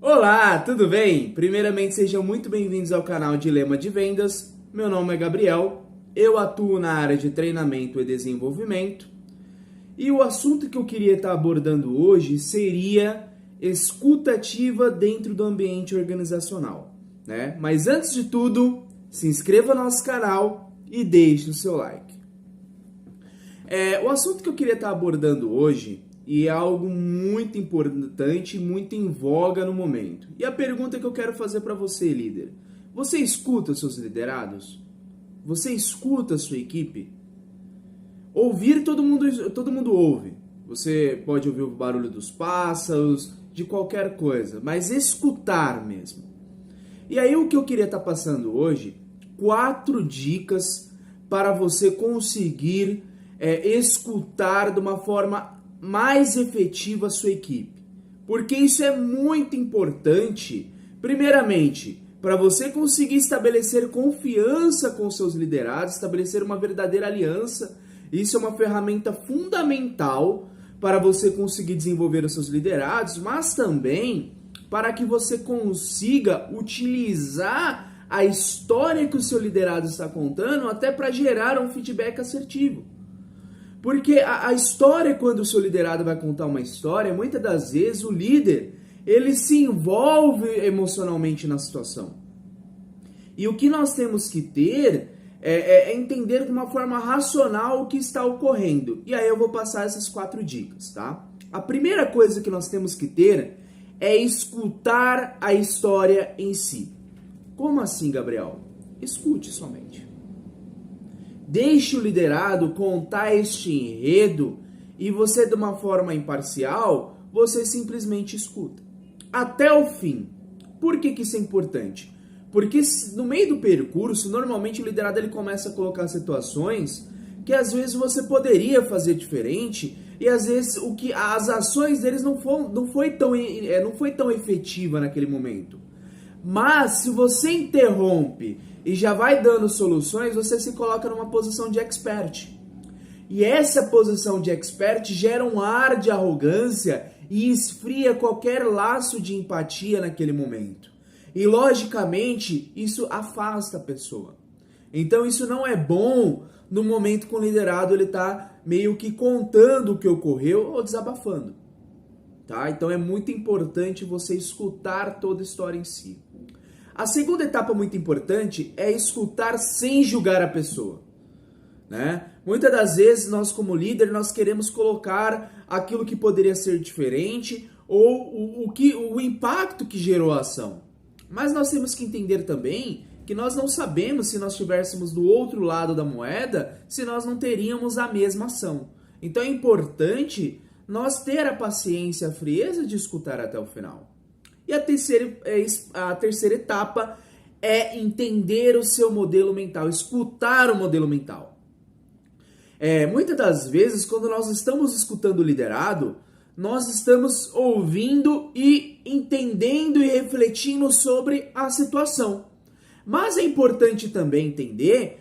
Olá, tudo bem? Primeiramente, sejam muito bem-vindos ao canal Dilema de Vendas. Meu nome é Gabriel, eu atuo na área de treinamento e desenvolvimento. E o assunto que eu queria estar abordando hoje seria escuta ativa dentro do ambiente organizacional, né? Mas antes de tudo, se inscreva no nosso canal e deixe o seu like. O assunto que eu queria estar abordando hoje e é algo muito importante, muito em voga no momento. E a pergunta que eu quero fazer para você, líder: você escuta seus liderados? Você escuta a sua equipe? Ouvir todo mundo ouve. Você pode ouvir o barulho dos pássaros, de qualquer coisa, mas escutar mesmo. E aí o que eu queria estar passando hoje, 4 dicas para você conseguir escutar de uma forma mais efetiva a sua equipe. Porque isso é muito importante, primeiramente, para você conseguir estabelecer confiança com seus liderados, estabelecer uma verdadeira aliança. Isso é uma ferramenta fundamental para você conseguir desenvolver os seus liderados, mas também para que você consiga utilizar a história que o seu liderado está contando até para gerar um feedback assertivo. Porque a história, quando o seu liderado vai contar uma história, muitas das vezes o líder, ele se envolve emocionalmente na situação. E o que nós temos que ter é entender de uma forma racional o que está ocorrendo. E aí eu vou passar essas 4 dicas, tá? A primeira coisa que nós temos que ter é escutar a história em si. Como assim, Gabriel? Escute somente. Deixe o liderado contar este enredo e você, de uma forma imparcial, você simplesmente escuta. Até o fim. Por que isso é importante? Porque no meio do percurso, normalmente o liderado ele começa a colocar situações que às vezes você poderia fazer diferente e às vezes as ações deles não foi tão efetiva naquele momento. Mas se você interrompe e já vai dando soluções, você se coloca numa posição de expert. E essa posição de expert gera um ar de arrogância e esfria qualquer laço de empatia naquele momento. E logicamente, isso afasta a pessoa. Então isso não é bom no momento que o liderado ele está meio que contando o que ocorreu ou desabafando. Tá? Então é muito importante você escutar toda a história em si. A segunda etapa muito importante é escutar sem julgar a pessoa, né? Muitas das vezes nós como líder nós queremos colocar aquilo que poderia ser diferente ou o impacto que gerou a ação. Mas nós temos que entender também que nós não sabemos, se nós estivéssemos do outro lado da moeda, se nós não teríamos a mesma ação. Então é importante nós ter a paciência, a frieza de escutar até o final. E a terceira etapa é entender o seu modelo mental, escutar o modelo mental. Muitas das vezes, quando nós estamos escutando o liderado, nós estamos ouvindo e entendendo e refletindo sobre a situação. Mas é importante também entender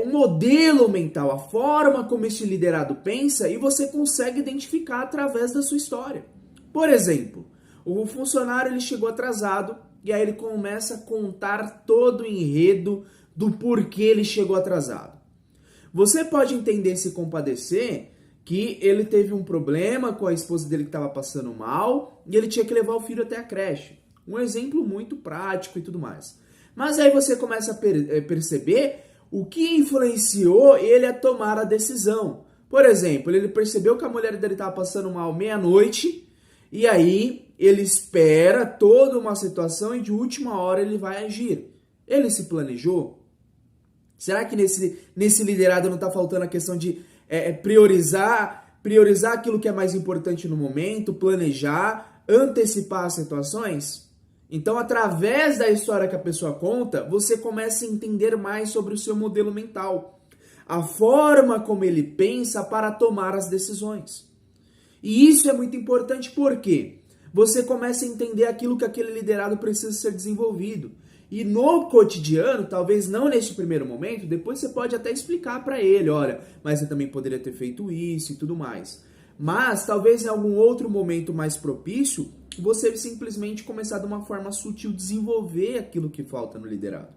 o modelo mental, a forma como esse liderado pensa e você consegue identificar através da sua história. Por exemplo, o funcionário ele chegou atrasado e aí ele começa a contar todo o enredo do porquê ele chegou atrasado. Você pode entender, se compadecer, que ele teve um problema com a esposa dele que estava passando mal e ele tinha que levar o filho até a creche. Um exemplo muito prático e tudo mais. Mas aí você começa a perceber o que influenciou ele a tomar a decisão. Por exemplo, ele percebeu que a mulher dele estava passando mal meia-noite e aí ele espera toda uma situação e de última hora ele vai agir. Ele se planejou? Será que nesse liderado não está faltando a questão de priorizar aquilo que é mais importante no momento, planejar, antecipar as situações? Então, através da história que a pessoa conta, você começa a entender mais sobre o seu modelo mental, a forma como ele pensa para tomar as decisões. E isso é muito importante porque você começa a entender aquilo que aquele liderado precisa ser desenvolvido. E no cotidiano, talvez não neste primeiro momento, depois você pode até explicar para ele, olha, mas você também poderia ter feito isso e tudo mais. Mas talvez em algum outro momento mais propício, você simplesmente começar de uma forma sutil desenvolver aquilo que falta no liderado.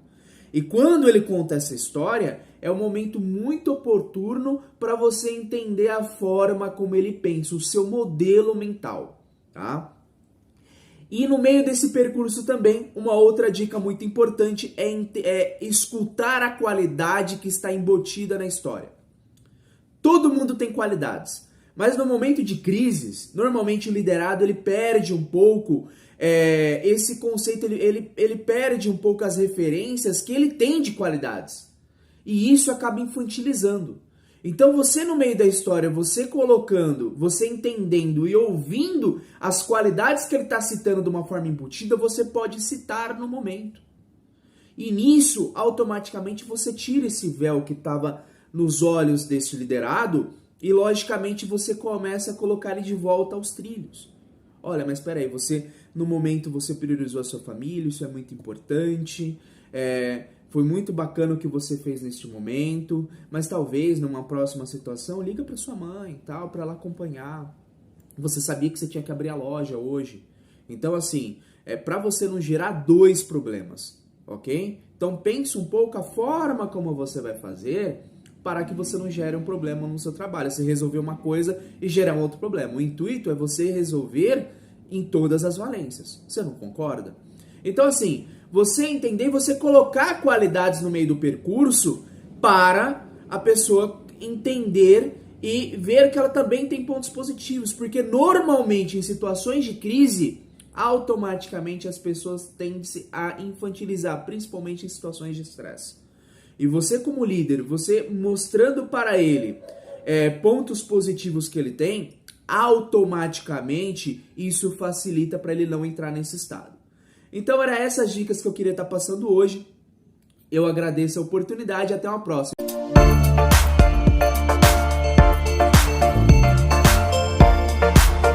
E quando ele conta essa história, é um momento muito oportuno para você entender a forma como ele pensa, o seu modelo mental, tá? E no meio desse percurso também, uma outra dica muito importante é escutar a qualidade que está embutida na história. Todo mundo tem qualidades, mas no momento de crises, normalmente o liderado ele perde um pouco esse conceito, ele perde um pouco as referências que ele tem de qualidades. E isso acaba infantilizando. Então você no meio da história, você colocando, você entendendo e ouvindo as qualidades que ele está citando de uma forma embutida, você pode citar no momento. E nisso, automaticamente, você tira esse véu que estava nos olhos desse liderado e, logicamente, você começa a colocar ele de volta aos trilhos. Olha, mas espera aí, no momento você priorizou a sua família, isso é muito importante, foi muito bacana o que você fez neste momento, mas talvez numa próxima situação, liga para sua mãe, tal, para ela acompanhar. Você sabia que você tinha que abrir a loja hoje. Então, assim, para você não gerar dois problemas, ok? Então, pense um pouco a forma como você vai fazer para que você não gere um problema no seu trabalho. Você resolver uma coisa e gerar um outro problema. O intuito é você resolver em todas as valências. Você não concorda? Então, assim, você entender, você colocar qualidades no meio do percurso para a pessoa entender e ver que ela também tem pontos positivos. Porque normalmente em situações de crise, automaticamente as pessoas tendem a infantilizar, principalmente em situações de estresse. E você como líder, você mostrando para ele pontos positivos que ele tem, automaticamente isso facilita para ele não entrar nesse estado. Então eram essas dicas que eu queria estar passando hoje. Eu agradeço a oportunidade e até uma próxima.